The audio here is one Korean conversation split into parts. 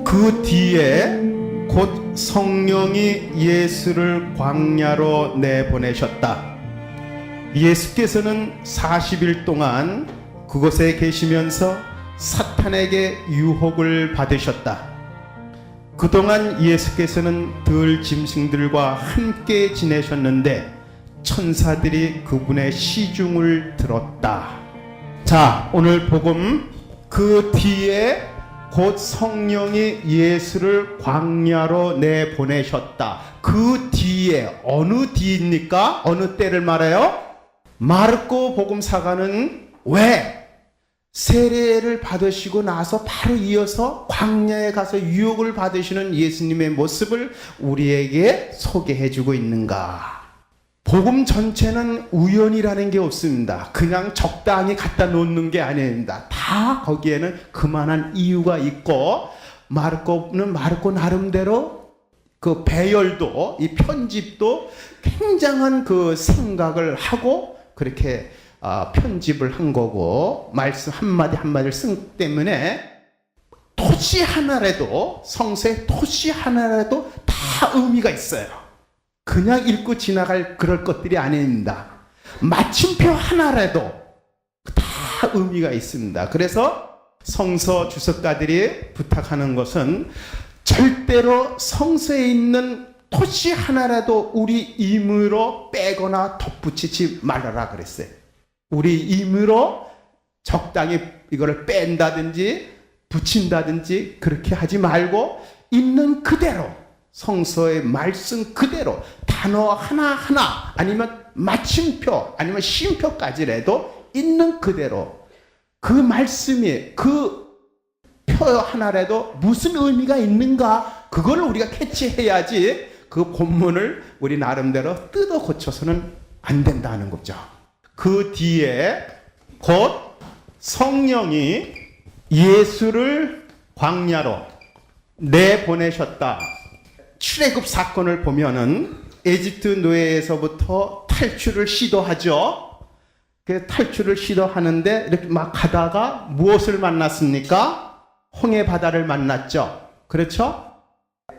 그 뒤에 곧 성령이 예수를 광야로 내보내셨다. 예수께서는 40일 동안 그곳에 계시면서 사탄에게 유혹을 받으셨다. 그동안 예수께서는 들 짐승들과 함께 지내셨는데 천사들이 그분의 시중을 들었다. 자, 오늘 복음, 그 뒤에 곧 성령이 예수를 광야로 내보내셨다. 그 뒤에, 어느 뒤입니까? 어느 때를 말해요? 마르코 복음사가는 왜 세례를 받으시고 나서 바로 이어서 광야에 가서 유혹을 받으시는 예수님의 모습을 우리에게 소개해주고 있는가? 복음 전체는 우연이라는 게 없습니다. 그냥 적당히 갖다 놓는 게 아닙니다. 다 거기에는 그만한 이유가 있고, 마르코는 마르코 나름대로 그 배열도, 이 편집도 굉장한 그 생각을 하고 그렇게 편집을 한 거고, 말씀 한마디 한마디를 쓴 때문에 토시 하나라도, 성서의 토시 하나라도 다 의미가 있어요. 그냥 읽고 지나갈 그럴 것들이 아닙니다. 마침표 하나라도 다 의미가 있습니다. 그래서 성서 주석가들이 부탁하는 것은 절대로 성서에 있는 토시 하나라도 우리 임의로 빼거나 덧붙이지 말아라 그랬어요. 우리 임의로 적당히 이거를 뺀다든지 붙인다든지 그렇게 하지 말고 있는 그대로, 성서의 말씀 그대로 단어 하나하나 아니면 마침표 아니면 쉼표까지라도 있는 그대로 그 말씀이, 그 표 하나라도 무슨 의미가 있는가, 그걸 우리가 캐치해야지 그 본문을 우리 나름대로 뜯어 고쳐서는 안 된다는 거죠. 그 뒤에 곧 성령이 예수를 광야로 내보내셨다. 출애굽 사건을 보면은 에집트 노예에서부터 탈출을 시도하죠. 그 탈출을 시도하는데 이렇게 막 가다가 무엇을 만났습니까? 홍해 바다를 만났죠. 그렇죠?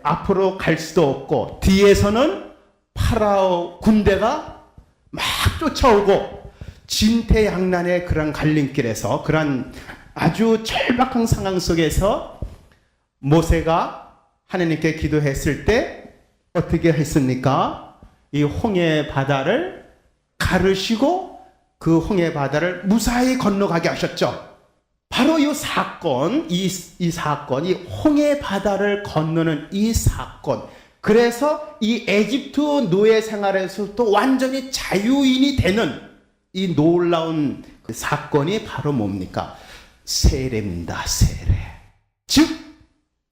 앞으로 갈 수도 없고 뒤에서는 파라오 군대가 막 쫓아오고 진퇴양난의 그런 갈림길에서, 그런 아주 절박한 상황 속에서 모세가 하나님께 기도했을 때 어떻게 했습니까? 이 홍해 바다를 가르시고 그 홍해 바다를 무사히 건너가게 하셨죠. 바로 이 사건, 이 사건, 이 홍해 바다를 건너는 이 사건, 그래서 이 에집트 노예 생활에서부터 완전히 자유인이 되는 이 놀라운 그 사건이 바로 뭡니까? 세례입니다. 세례. 즉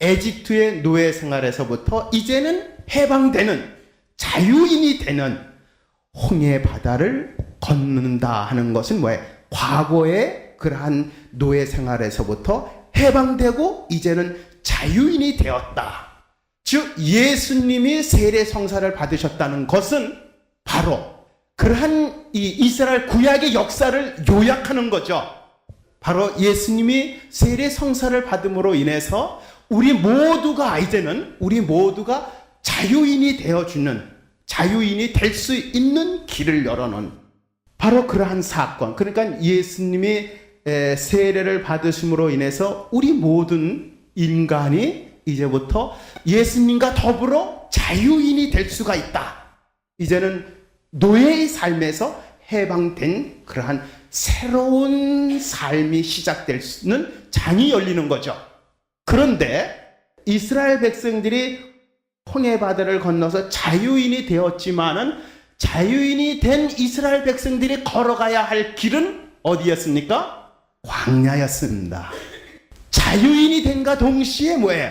에집트의 노예 생활에서부터 이제는 해방되는, 자유인이 되는 홍해 바다를 건넌다 하는 것은 뭐예요? 과거의 그러한 노예 생활에서부터 해방되고 이제는 자유인이 되었다. 즉 예수님이 세례 성사를 받으셨다는 것은 바로 그러한 이 이스라엘 구약의 역사를 요약하는 거죠. 바로 예수님이 세례 성사를 받음으로 인해서 우리 모두가 이제는, 우리 모두가 자유인이 되어주는, 자유인이 될 수 있는 길을 열어놓은 바로 그러한 사건. 그러니까 예수님이 세례를 받으심으로 인해서 우리 모든 인간이 이제부터 예수님과 더불어 자유인이 될 수가 있다. 이제는 노예의 삶에서 해방된 그러한 새로운 삶이 시작될 수 있는 장이 열리는 거죠. 그런데 이스라엘 백성들이 홍해 바다를 건너서 자유인이 되었지만은 자유인이 된 이스라엘 백성들이 걸어가야 할 길은 어디였습니까? 광야였습니다. 자유인이 된과 동시에 뭐예요?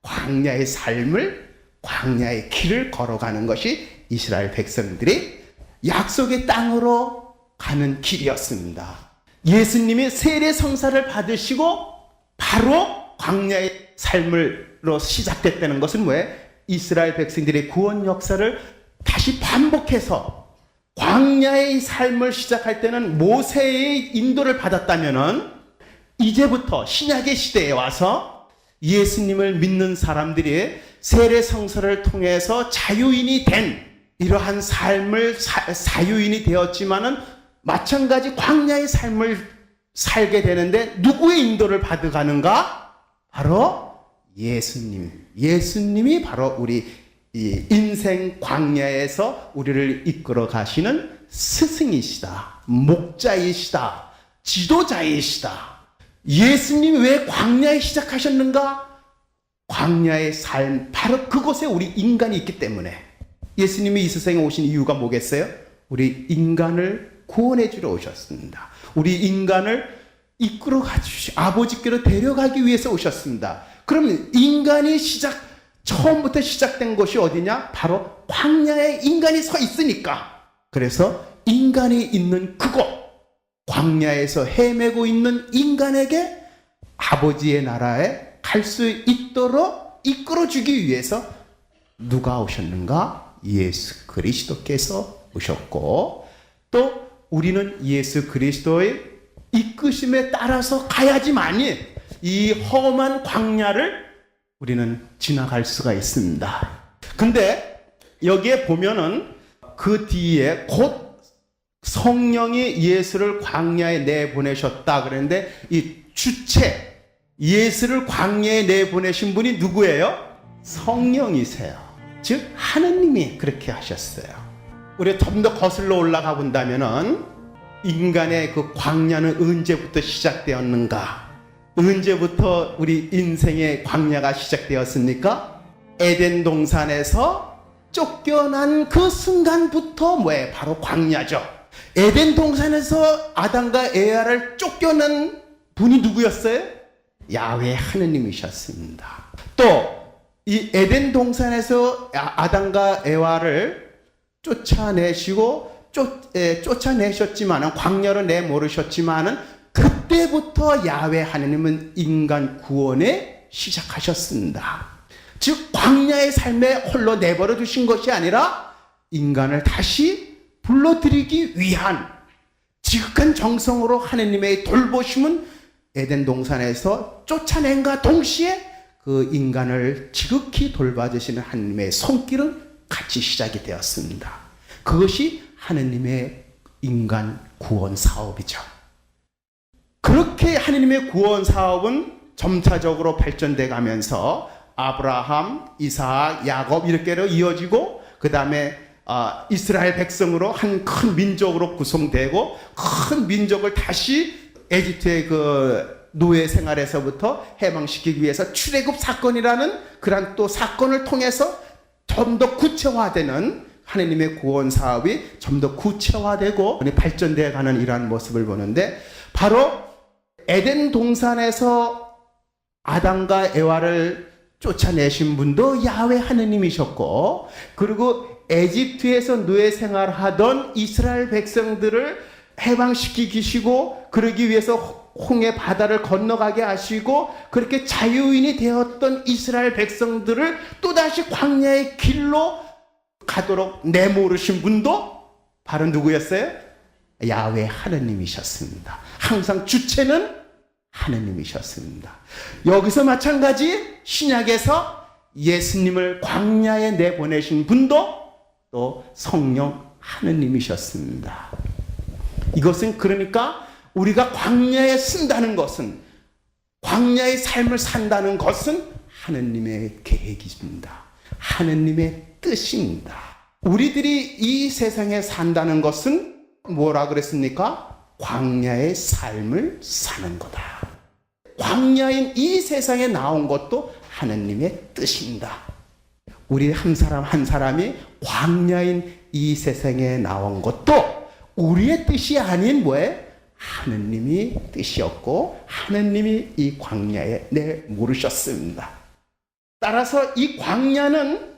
광야의 삶을, 광야의 길을 걸어가는 것이 이스라엘 백성들이 약속의 땅으로 가는 길이었습니다. 예수님이 세례 성사를 받으시고 바로 광야의 삶으로 시작됐다는 것은 뭐예요? 이스라엘 백성들의 구원 역사를 다시 반복해서 광야의 삶을 시작할 때는 모세의 인도를 받았다면은 이제부터 신약의 시대에 와서 예수님을 믿는 사람들이 세례성사를 통해서 자유인이 된 이러한 삶을 자유인이 되었지만은 마찬가지 광야의 삶을 살게 되는데 누구의 인도를 받아가는가? 바로 예수님이 바로 우리 이 인생 광야에서 우리를 이끌어 가시는 스승이시다, 목자이시다, 지도자이시다. 예수님이 왜 광야에 시작하셨는가? 광야의 삶, 바로 그곳에 우리 인간이 있기 때문에. 예수님이 이 세상에 오신 이유가 뭐겠어요? 우리 인간을 구원해 주러 오셨습니다. 우리 인간을 이끌어 가주시, 아버지께로 데려가기 위해서 오셨습니다. 그러면 인간이 처음부터 시작된 곳이 어디냐? 바로 광야에 인간이 서 있으니까. 그래서 인간이 있는 그곳, 광야에서 헤매고 있는 인간에게 아버지의 나라에 갈 수 있도록 이끌어주기 위해서 누가 오셨는가? 예수 그리스도께서 오셨고, 또 우리는 예수 그리스도의 이끄심에 따라서 가야지만이 이 험한 광야를 우리는 지나갈 수가 있습니다. 근데 여기에 보면은 그 뒤에 곧 성령이 예수를 광야에 내보내셨다 그랬는데, 이 주체 예수를 광야에 내보내신 분이 누구예요? 성령이세요. 즉 하느님이 그렇게 하셨어요. 우리 좀 더 거슬러 올라가 본다면은 인간의 그 광야는 언제부터 시작되었는가? 언제부터 우리 인생의 광야가 시작되었습니까? 에덴 동산에서 쫓겨난 그 순간부터 뭐예요? 바로 광야죠. 에덴 동산에서 아담과 에와를 쫓겨난 분이 누구였어요? 야훼 하느님이셨습니다. 또 이 에덴 동산에서 아담과 에와를 쫓아내셨지만은, 광야로 내모르셨지만은, 그때부터 야훼 하느님은 인간 구원에 시작하셨습니다. 즉 광야의 삶에 홀로 내버려 두신 것이 아니라 인간을 다시 불러들이기 위한 지극한 정성으로 하느님의 돌보심은 에덴 동산에서 쫓아낸과 동시에 그 인간을 지극히 돌봐주시는 하느님의 손길은 같이 시작이 되었습니다. 그것이 하느님의 인간 구원 사업이죠. 그렇게 하느님의 구원 사업은 점차적으로 발전돼 가면서 아브라함, 이삭, 야곱 이렇게로 이어지고, 그 다음에 이스라엘 백성으로 한 큰 민족으로 구성되고, 큰 민족을 다시 에집트의 그 노예 생활에서부터 해방시키기 위해서 출애굽 사건이라는 그런 또 사건을 통해서 좀 더 구체화되는 하느님의 구원 사업이 좀 더 구체화되고 발전되어 가는 이러한 모습을 보는데, 바로 에덴 동산에서 아담과 에와를 쫓아내신 분도 야훼 하느님이셨고, 그리고 에집트에서 노예 생활하던 이스라엘 백성들을 해방시키시고 그러기 위해서 홍해 바다를 건너가게 하시고 그렇게 자유인이 되었던 이스라엘 백성들을 또다시 광야의 길로 가도록 내모르신 분도 바로 누구였어요? 야훼 하느님이셨습니다. 항상 주체는 하느님이셨습니다. 여기서 마찬가지 신약에서 예수님을 광야에 내보내신 분도 또 성령 하느님이셨습니다. 이것은 그러니까 우리가 광야에 쓴다는 것은, 광야의 삶을 산다는 것은 하느님의 계획입니다. 하느님의 뜻입니다. 우리들이 이 세상에 산다는 것은 뭐라 그랬습니까? 광야의 삶을 사는 거다. 광야인 이 세상에 나온 것도 하느님의 뜻입니다. 우리 한 사람 한 사람이 광야인 이 세상에 나온 것도 우리의 뜻이 아닌 뭐예요? 하느님이 뜻이었고 하느님이 이 광야에 내모르셨습니다. 따라서 이 광야는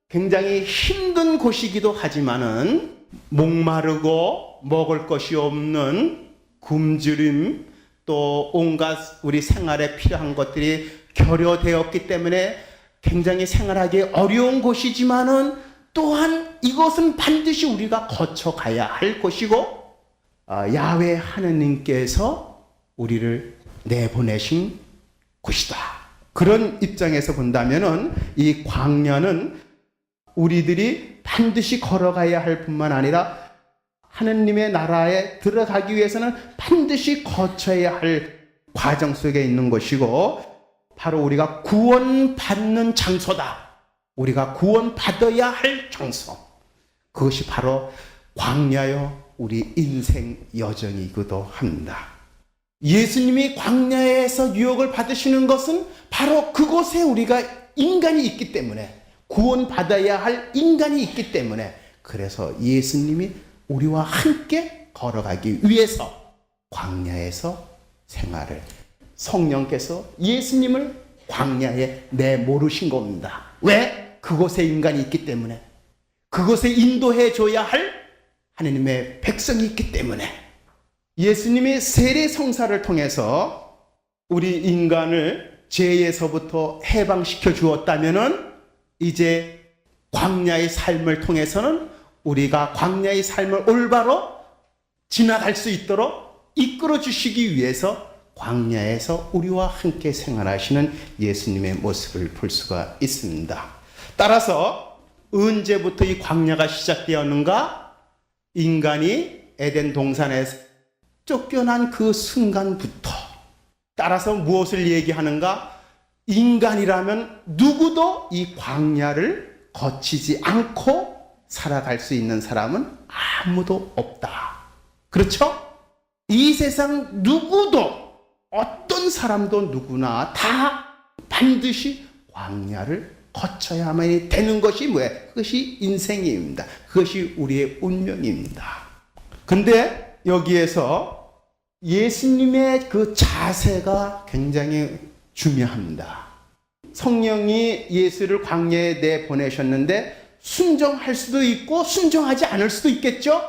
굉장히 힘든 곳이기도 하지만은 목마르고 먹을 것이 없는 굶주림, 또 온갖 우리 생활에 필요한 것들이 결여되었기 때문에 굉장히 생활하기 어려운 곳이지만은 또한 이것은 반드시 우리가 거쳐가야 할 곳이고, 야훼 하느님께서 우리를 내보내신 곳이다. 그런 입장에서 본다면은 이 광야는 우리들이 반드시 걸어가야 할 뿐만 아니라 하느님의 나라에 들어가기 위해서는 반드시 거쳐야 할 과정 속에 있는 것이고, 바로 우리가 구원받는 장소다. 우리가 구원받아야 할 장소. 그것이 바로 광야요 우리 인생 여정이기도 합니다. 예수님이 광야에서 유혹을 받으시는 것은 바로 그곳에 우리가 인간이 있기 때문에, 구원받아야 할 인간이 있기 때문에, 그래서 예수님이 우리와 함께 걸어가기 위해서 광야에서 생활을, 성령께서 예수님을 광야에 내모르신 겁니다. 왜? 그곳에 인간이 있기 때문에, 그곳에 인도해 줘야 할 하느님의 백성이 있기 때문에. 예수님이 세례 성사를 통해서 우리 인간을 죄에서부터 해방시켜 주었다면은, 이제 광야의 삶을 통해서는 우리가 광야의 삶을 올바로 지나갈 수 있도록 이끌어 주시기 위해서 광야에서 우리와 함께 생활하시는 예수님의 모습을 볼 수가 있습니다. 따라서 언제부터 이 광야가 시작되었는가? 인간이 에덴 동산에서 쫓겨난 그 순간부터. 따라서 무엇을 얘기하는가? 인간이라면 누구도 이 광야를 거치지 않고 살아갈 수 있는 사람은 아무도 없다. 그렇죠? 이 세상 누구도, 어떤 사람도 누구나 다 반드시 광야를 거쳐야만 되는 것이 뭐예요? 그것이 인생입니다. 그것이 우리의 운명입니다. 근데 여기에서 예수님의 그 자세가 굉장히 중요합니다. 성령이 예수를 광야에 내보내셨는데 순종할 수도 있고 순종하지 않을 수도 있겠죠?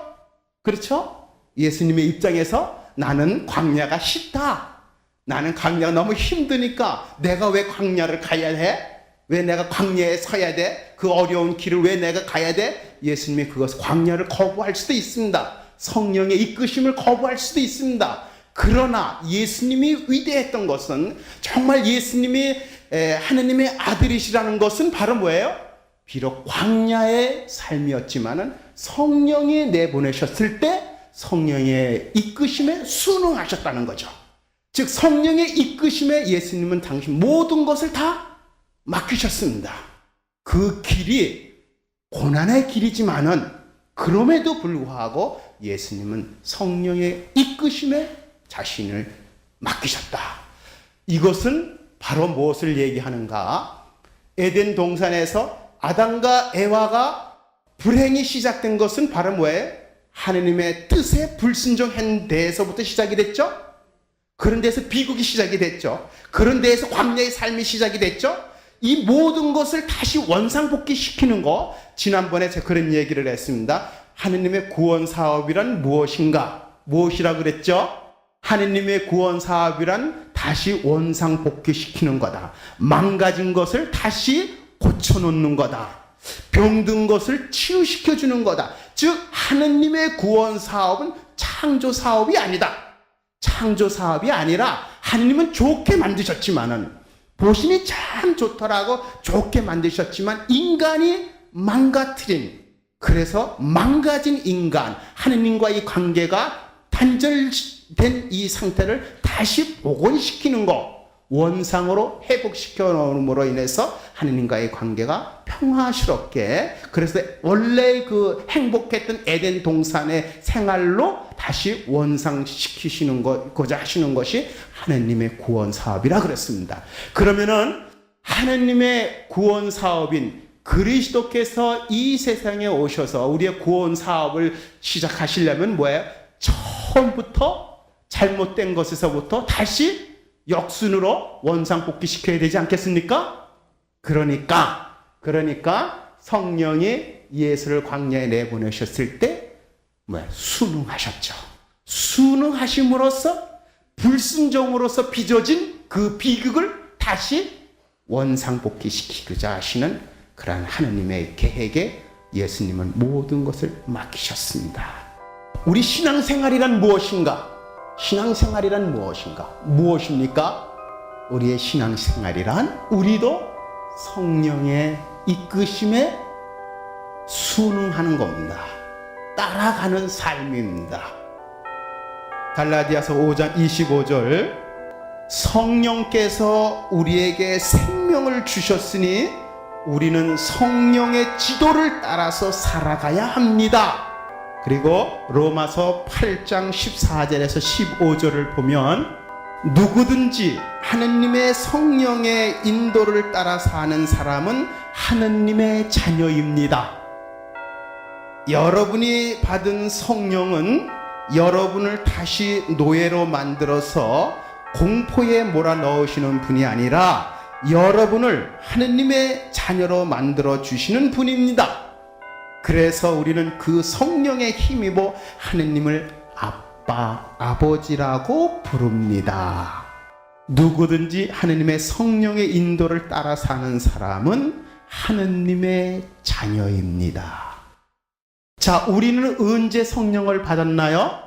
그렇죠? 예수님의 입장에서 나는 광야가 싫다. 나는 광야가 너무 힘드니까 내가 왜 광야를 가야 해? 왜 내가 광야에 서야 돼? 그 어려운 길을 왜 내가 가야 돼? 예수님이 그것을 광야를 거부할 수도 있습니다. 성령의 이끄심을 거부할 수도 있습니다. 그러나 예수님이 위대했던 것은, 정말 예수님이 하느님의 아들이시라는 것은 바로 뭐예요? 비록 광야의 삶이었지만은 성령이 내보내셨을 때 성령의 이끄심에 순응하셨다는 거죠. 즉 성령의 이끄심에 예수님은 당신 모든 것을 다 맡기셨습니다. 그 길이 고난의 길이지만은 그럼에도 불구하고 예수님은 성령의 이끄심에 자신을 맡기셨다. 이것은 바로 무엇을 얘기하는가? 에덴 동산에서 아담과 에와가 불행이 시작된 것은 바로 뭐예요? 하느님의 뜻에 불순종한 데에서부터 시작이 됐죠? 그런 데서 비극이 시작이 됐죠? 그런 데에서 광야의 삶이 시작이 됐죠? 이 모든 것을 다시 원상복귀시키는 거, 지난번에 제가 그런 얘기를 했습니다. 하느님의 구원 사업이란 무엇인가? 무엇이라 그랬죠? 하느님의 구원 사업이란 다시 원상복귀시키는 거다. 망가진 것을 다시 고쳐놓는 거다. 병든 것을 치유시켜 주는 거다. 즉 하느님의 구원 사업은 창조 사업이 아니다. 창조 사업이 아니라 하느님은 좋게 만드셨지만은, 보시니 참 좋더라고 좋게 만드셨지만 인간이 망가뜨린, 그래서 망가진 인간, 하느님과의 관계가 단절된 이 상태를 다시 복원시키는 것, 원상으로 회복시켜 놓음으로 인해서 하느님과의 관계가 평화스럽게, 그래서 원래 그 행복했던 에덴 동산의 생활로 다시 원상시키시는 것고자 하시는 것이 하느님의 구원 사업이라 그랬습니다. 그러면은 하느님의 구원 사업인 그리스도께서 이 세상에 오셔서 우리의 구원 사업을 시작하시려면 뭐예요? 처음부터 잘못된 것에서부터 다시 역순으로 원상복귀시켜야 되지 않겠습니까? 그러니까 성령이 예수를 광야에 내보내셨을 때 순응하셨죠. 순응하심으로써 불순종으로서 빚어진 그 비극을 다시 원상복귀시키고자 하시는 그러한 하느님의 계획에 예수님은 모든 것을 맡기셨습니다. 우리 신앙생활이란 무엇인가? 신앙생활이란 무엇인가? 무엇입니까? 우리의 신앙생활이란 우리도 성령의 이끄심에 순응하는 겁니다. 따라가는 삶입니다. 갈라디아서 5장 25절 성령께서 우리에게 생명을 주셨으니 우리는 성령의 지도를 따라서 살아가야 합니다. 그리고 로마서 8장 14절에서 15절을 보면 누구든지 하느님의 성령의 인도를 따라 사는 사람은 하느님의 자녀입니다. 여러분이 받은 성령은 여러분을 다시 노예로 만들어서 공포에 몰아넣으시는 분이 아니라 여러분을 하느님의 자녀로 만들어 주시는 분입니다. 그래서 우리는 그 성령에 힘입어 하느님을 아빠, 아버지라고 부릅니다. 누구든지 하느님의 성령의 인도를 따라 사는 사람은 하느님의 자녀입니다. 자, 우리는 언제 성령을 받았나요?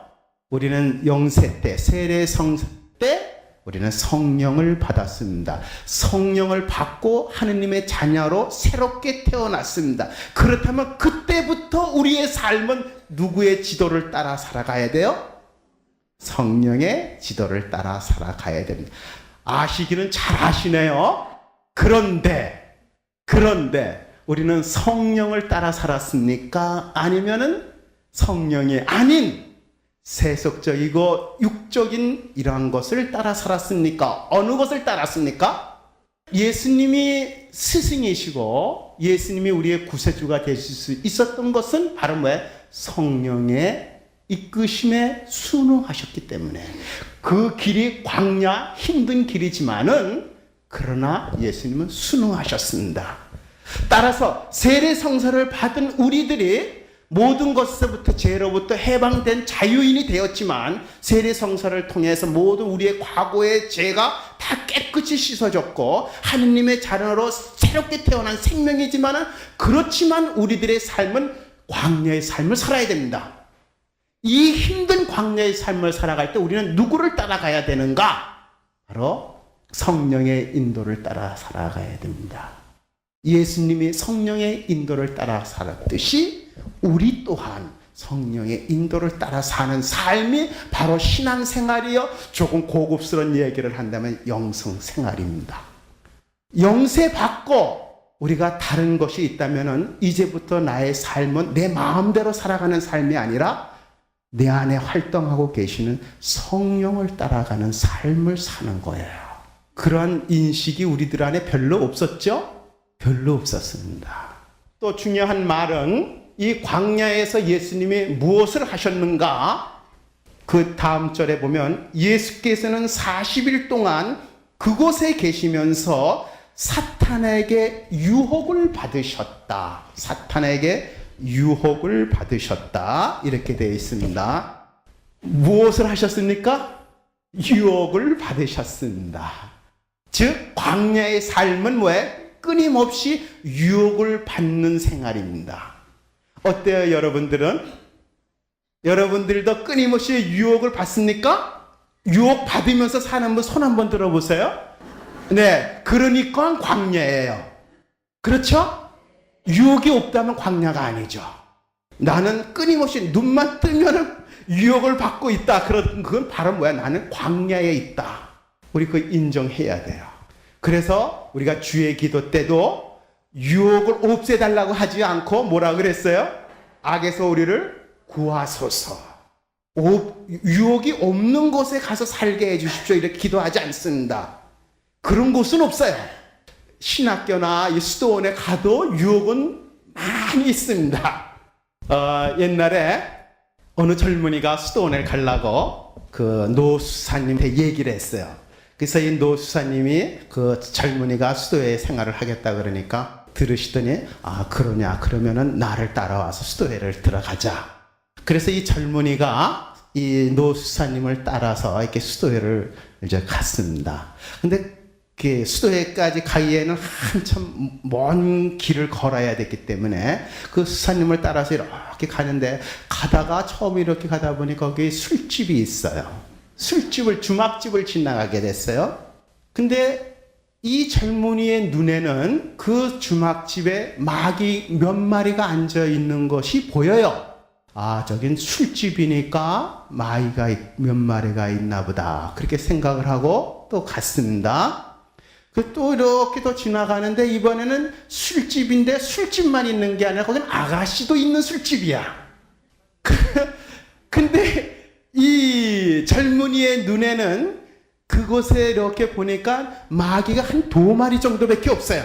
우리는 영세 때, 세례 성사 때 우리는 성령을 받았습니다. 성령을 받고 하느님의 자녀로 새롭게 태어났습니다. 그렇다면 그때부터 우리의 삶은 누구의 지도를 따라 살아가야 돼요? 성령의 지도를 따라 살아가야 됩니다. 아시기는 잘 아시네요. 그런데 우리는 성령을 따라 살았습니까? 아니면은 성령이 아닌 세속적이고 육적인 이러한 것을 따라 살았습니까? 어느 것을 따랐습니까? 예수님이 스승이시고 예수님이 우리의 구세주가 되실 수 있었던 것은 바로 뭐예요? 성령의 이끄심에 순응하셨기 때문에 그 길이 광야 힘든 길이지만은 그러나 예수님은 순응하셨습니다. 따라서 세례 성사를 받은 우리들이 모든 것에서부터 죄로부터 해방된 자유인이 되었지만 세례 성사를 통해서 모든 우리의 과거의 죄가 다 깨끗이 씻어졌고 하느님의 자녀로 새롭게 태어난 생명이지만 그렇지만 우리들의 삶은 광야의 삶을 살아야 됩니다. 이 힘든 광야의 삶을 살아갈 때 우리는 누구를 따라가야 되는가? 바로 성령의 인도를 따라 살아가야 됩니다. 예수님이 성령의 인도를 따라 살았듯이 우리 또한 성령의 인도를 따라 사는 삶이 바로 신앙생활이요. 조금 고급스러운 얘기를 한다면 영성생활입니다. 영세받고 우리가 다른 것이 있다면 이제부터 나의 삶은 내 마음대로 살아가는 삶이 아니라 내 안에 활동하고 계시는 성령을 따라가는 삶을 사는 거예요. 그러한 인식이 우리들 안에 별로 없었죠? 별로 없었습니다. 또 중요한 말은 이 광야에서 예수님이 무엇을 하셨는가? 그 다음 절에 보면 예수께서는 40일 동안 그곳에 계시면서 사탄에게 유혹을 받으셨다. 사탄에게 유혹을 받으셨다. 이렇게 되어 있습니다. 무엇을 하셨습니까? 유혹을 받으셨습니다. 즉 광야의 삶은 뭐예요? 끊임없이 유혹을 받는 생활입니다. 어때요, 여러분들은? 여러분들도 끊임없이 유혹을 받습니까? 유혹 받으면서 사는 분 손 한번 들어보세요. 네, 그러니까 광야예요. 그렇죠? 유혹이 없다면 광야가 아니죠. 나는 끊임없이 눈만 뜨면 유혹을 받고 있다. 그건 바로 뭐야? 나는 광야에 있다. 우리 그거 인정해야 돼요. 그래서 우리가 주의 기도 때도 유혹을 없애달라고 하지 않고 뭐라 그랬어요? 악에서 우리를 구하소서. 유혹이 없는 곳에 가서 살게 해주십시오. 이렇게 기도하지 않습니다. 그런 곳은 없어요. 신학교나 수도원에 가도 유혹은 많이 있습니다. 옛날에 어느 젊은이가 수도원에 가려고 그 노수사님한테 얘기를 했어요. 그래서 이 노수사님이 그 젊은이가 수도회 생활을 하겠다 그러니까 들으시더니 그러냐? 그러면은 나를 따라와서 수도회를 들어가자. 그래서 이 젊은이가 이 노수사님을 따라서 이렇게 수도회를 이제 갔습니다. 근데 그 수도회까지 가기에는 한참 먼 길을 걸어야 됐기 때문에 그 수사님을 따라서 이렇게 가는데 가다가 처음 이렇게 가다 보니 거기 술집이 있어요. 술집을 주막집을 지나가게 됐어요. 근데 이 젊은이의 눈에는 그 주막집에 마귀 몇 마리가 앉아 있는 것이 보여요. 아, 저긴 술집이니까 마귀가 몇 마리가 있나 보다. 그렇게 생각을 하고 또 갔습니다. 또 이렇게 더 지나가는데 이번에는 술집인데 술집만 있는 게 아니라 거긴 아가씨도 있는 술집이야. 근데 이 젊은이의 눈에는 그곳에 이렇게 보니까 마귀가 한 2마리 정도밖에 없어요.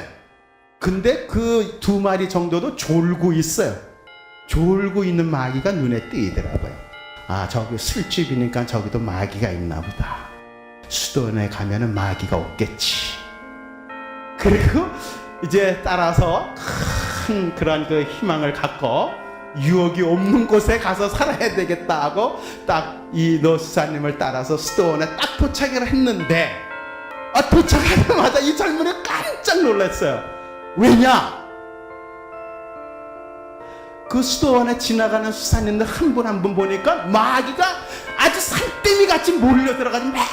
근데 그 2마리 정도도 졸고 있어요. 졸고 있는 마귀가 눈에 띄더라고요. 아, 저기 술집이니까 저기도 마귀가 있나 보다. 수도원에 가면은 마귀가 없겠지. 그리고 이제 따라서 큰 그런 그 희망을 갖고 유혹이 없는 곳에 가서 살아야 되겠다 하고 딱 이 노수사님을 따라서 수도원에 딱 도착을 했는데, 도착하자마자 이 젊은이 깜짝 놀랐어요. 왜냐? 그 수도원에 지나가는 수사님들 한 분 한 분 보니까 마귀가 아주 산더미 같이 몰려 들어가지고 막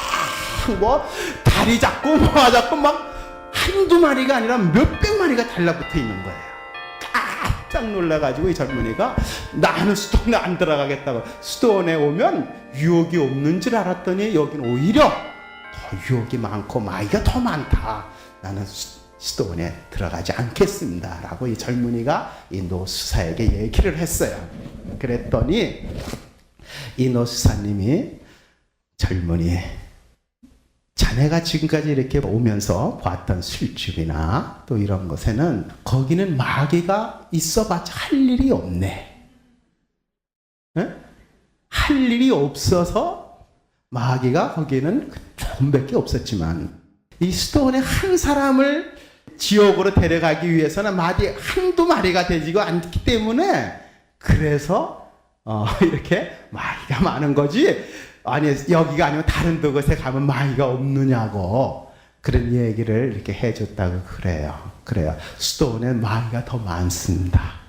뭐 다리 잡고 뭐 잡고 막 한두 마리가 아니라 몇백 마리가 달라붙어 있는 거예요. 깜짝 놀라가지고 이 젊은이가 나는 수도원에 안 들어가겠다고, 수도원에 오면 유혹이 없는 줄 알았더니 여긴 오히려 더 유혹이 많고 마귀가 더 많다. 나는 수도원에 들어가지 않겠습니다 라고 이 젊은이가 이 노수사에게 얘기를 했어요. 그랬더니 이 노수사님이, 젊은이, 자네가 지금까지 이렇게 오면서 봤던 술집이나 또 이런 곳에는 거기는 마귀가 있어봤자 할 일이 없네. 에? 할 일이 없어서 마귀가 거기는 조금밖에 없었지만 이 수도원에 한 사람을 지옥으로 데려가기 위해서는 마귀 한두 마리가 되지가 않기 때문에 그래서 이렇게 마귀가 많은 거지, 아니 여기가 아니면 다른 곳에 가면 마귀가 없느냐고 그런 얘기를 이렇게 해줬다고 그래요. 수도원에 마귀가 더 많습니다.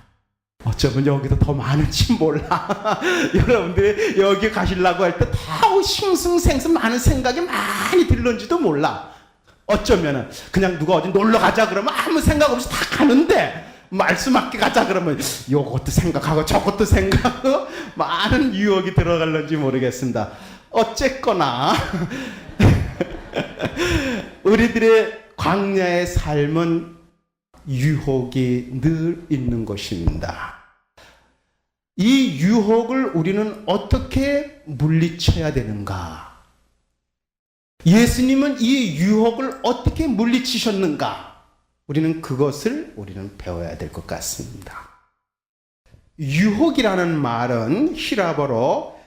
어쩌면 여기도 더 많은지 몰라. 여러분들이 여기 가시려고 할 때 더 싱숭생숭 많은 생각이 많이 들는지도 몰라. 어쩌면은 그냥 누가 어디 놀러 가자 그러면 아무 생각 없이 다 가는데, 말씀학교 가자 그러면 요것도 생각하고 저것도 생각하고 많은 유혹이 들어갈는지 모르겠습니다. 어쨌거나 우리들의 광야의 삶은 유혹이 늘 있는 것입니다. 이 유혹을 우리는 어떻게 물리쳐야 되는가? 예수님은 이 유혹을 어떻게 물리치셨는가? 우리는 그것을 배워야 될 것 같습니다. 유혹이라는 말은 히라보로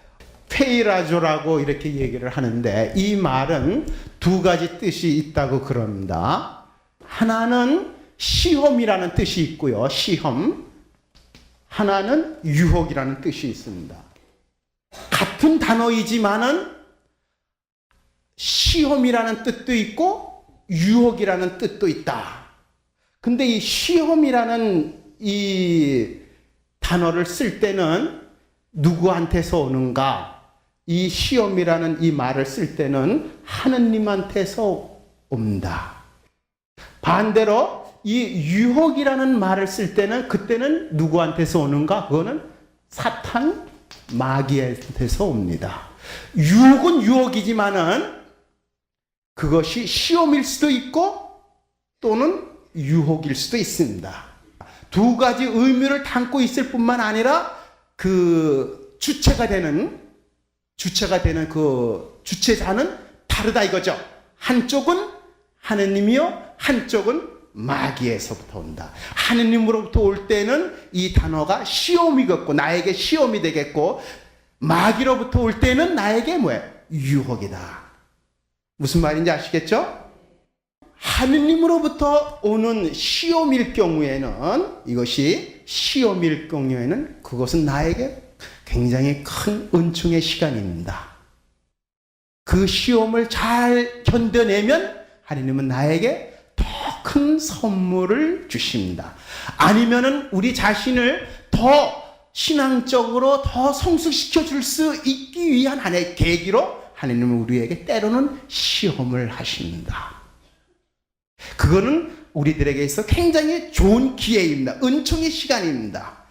페이라조라고 이렇게 얘기를 하는데, 이 말은 2가지 뜻이 있다고 그럽니다. 하나는 시험이라는 뜻이 있고요. 시험. 하나는 유혹이라는 뜻이 있습니다. 같은 단어이지만은 시험이라는 뜻도 있고 유혹이라는 뜻도 있다. 근데 이 시험이라는 이 단어를 쓸 때는 누구한테서 오는가? 이 시험이라는 이 말을 쓸 때는 하느님한테서 옵니다. 반대로 이 유혹이라는 말을 쓸 때는 그때는 누구한테서 오는가? 그거는 사탄, 마귀한테서 옵니다. 유혹은 유혹이지만은 그것이 시험일 수도 있고 또는 유혹일 수도 있습니다. 2가지 의미를 담고 있을 뿐만 아니라 그 주체가 되는 그 주체자는 다르다 이거죠. 한쪽은 하느님이요, 한쪽은 마귀에서부터 온다. 하느님으로부터 올 때는 이 단어가 시험이겠고 나에게 시험이 되겠고, 마귀로부터 올 때는 나에게 뭐예요? 유혹이다. 무슨 말인지 아시겠죠? 하느님으로부터 오는 시험일 경우에는, 이것이 시험일 경우에는 그것은 나에게 굉장히 큰 은총의 시간입니다. 그 시험을 잘 견뎌내면 하느님은 나에게 더 큰 선물을 주십니다. 아니면은 우리 자신을 더 신앙적으로 더 성숙시켜 줄 수 있기 위한 하나의 계기로 하느님은 우리에게 때로는 시험을 하십니다. 그거는 우리들에게 있어 굉장히 좋은 기회입니다. 은총의 시간입니다.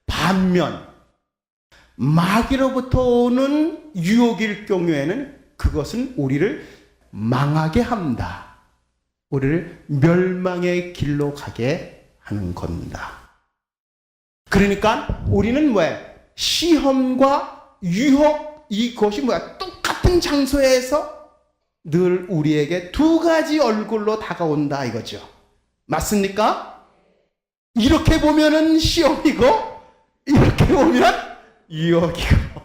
반면 마귀로부터 오는 유혹일 경우에는 그것은 우리를 망하게 합니다. 우리를 멸망의 길로 가게 하는 겁니다. 그러니까 우리는 시험과 유혹, 이것이 똑같은 장소에서 늘 우리에게 두 가지 얼굴로 다가온다 이거죠. 맞습니까? 이렇게 보면은 시험이고 이렇게 보면 유혹이고,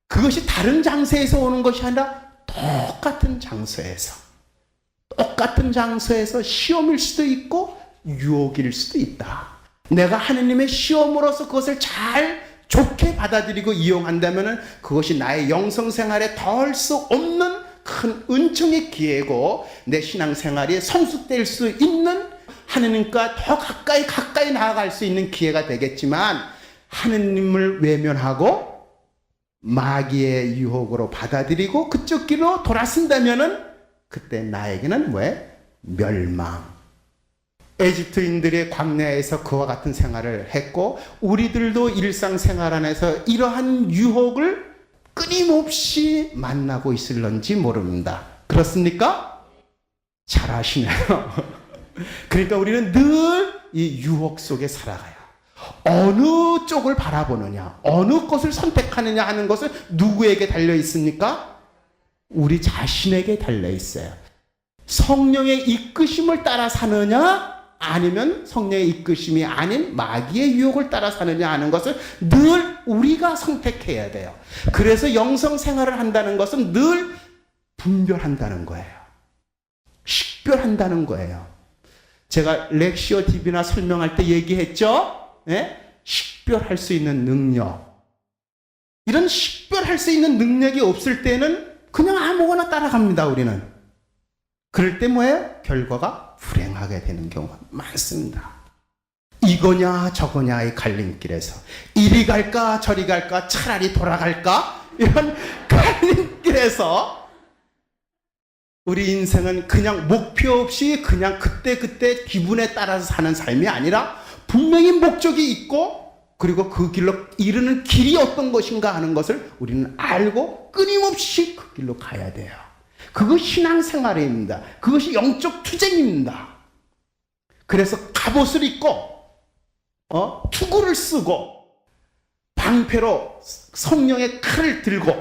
그것이 다른 장소에서 오는 것이 아니라 똑같은 장소에서 시험일 수도 있고 유혹일 수도 있다. 내가 하느님의 시험으로서 그것을 좋게 받아들이고 이용한다면 그것이 나의 영성생활에 덜 수 없는 큰 은총의 기회고, 내 신앙생활이 성숙될 수 있는, 하느님과 더 가까이 나아갈 수 있는 기회가 되겠지만, 하느님을 외면하고 마귀의 유혹으로 받아들이고 그쪽 길로 돌아선다면 그때 나에게는 멸망. 에집트인들의 광야에서 그와 같은 생활을 했고, 우리들도 일상생활 안에서 이러한 유혹을 끊임없이 만나고 있을런지 모릅니다. 그렇습니까? 잘 아시네요. 그러니까 우리는 늘 이 유혹 속에 살아가요. 어느 쪽을 바라보느냐, 어느 것을 선택하느냐 하는 것은 누구에게 달려 있습니까? 우리 자신에게 달려 있어요. 성령의 이끄심을 따라 사느냐, 아니면 성령의 이끄심이 아닌 마귀의 유혹을 따라 사느냐 하는 것을 늘 우리가 선택해야 돼요. 그래서 영성 생활을 한다는 것은 늘 분별한다는 거예요. 식별한다는 거예요. 제가 렉시오 TV나 설명할 때 얘기했죠? 네? 식별할 수 있는 능력. 이런 식별할 수 있는 능력이 없을 때는 그냥 아무거나 따라갑니다, 우리는. 그럴 때 결과가 불행하게 되는 경우가 많습니다. 이거냐 저거냐의 갈림길에서 이리 갈까 저리 갈까 차라리 돌아갈까, 이런 갈림길에서 우리 인생은 그냥 목표 없이 그냥 그때 기분에 따라서 사는 삶이 아니라 분명히 목적이 있고, 그리고 그 길로 이르는 길이 어떤 것인가 하는 것을 우리는 알고 끊임없이 그 길로 가야 돼요. 그것이 신앙생활입니다. 그것이 영적 투쟁입니다. 그래서 갑옷을 입고 투구를 쓰고 방패로 성령의 칼을 들고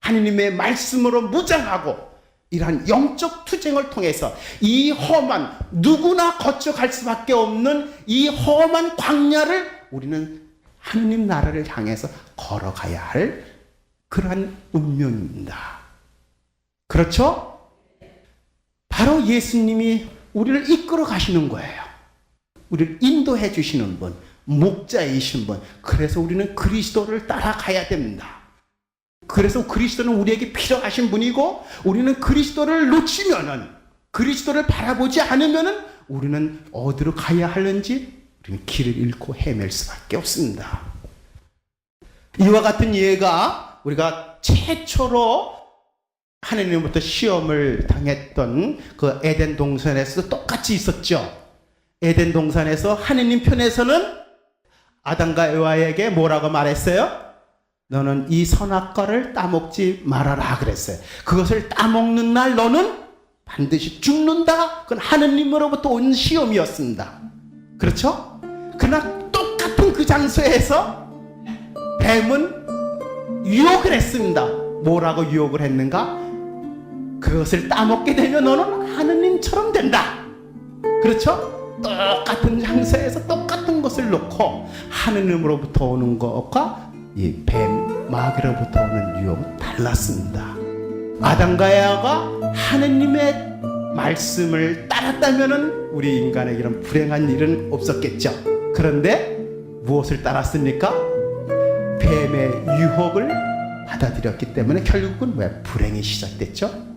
하느님의 말씀으로 무장하고, 이러한 영적 투쟁을 통해서 이 험한, 누구나 거쳐갈 수밖에 없는 이 험한 광야를 우리는 하느님 나라를 향해서 걸어가야 할 그러한 운명입니다. 그렇죠? 바로 예수님이 우리를 이끌어 가시는 거예요. 우리를 인도해 주시는 분, 목자이신 분. 그래서 우리는 그리스도를 따라가야 됩니다. 그래서 그리스도는 우리에게 필요하신 분이고, 우리는 그리스도를 놓치면은, 그리스도를 바라보지 않으면은 우리는 어디로 가야 하는지 우리는 길을 잃고 헤맬 수밖에 없습니다. 이와 같은 예가 우리가 최초로 하느님으로부터 시험을 당했던 그 에덴 동산에서도 똑같이 있었죠. 에덴 동산에서 하느님 편에서는 아담과 에와에게 뭐라고 말했어요? 너는 이 선악과를 따먹지 말아라 그랬어요. 그것을 따먹는 날 너는 반드시 죽는다. 그건 하느님으로부터 온 시험이었습니다. 그렇죠? 그러나 똑같은 그 장소에서 뱀은 유혹을 했습니다. 뭐라고 유혹을 했는가? 그것을 따먹게 되면 너는 하느님처럼 된다. 그렇죠? 똑같은 장소에서 똑같은 것을 놓고 하느님으로부터 오는 것과 이 뱀, 마귀로부터 오는 유혹은 달랐습니다. 아담과 에와가 하느님의 말씀을 따랐다면 우리 인간에게 이런 불행한 일은 없었겠죠. 그런데 무엇을 따랐습니까? 뱀의 유혹을 받아들였기 때문에 결국은 불행이 시작됐죠.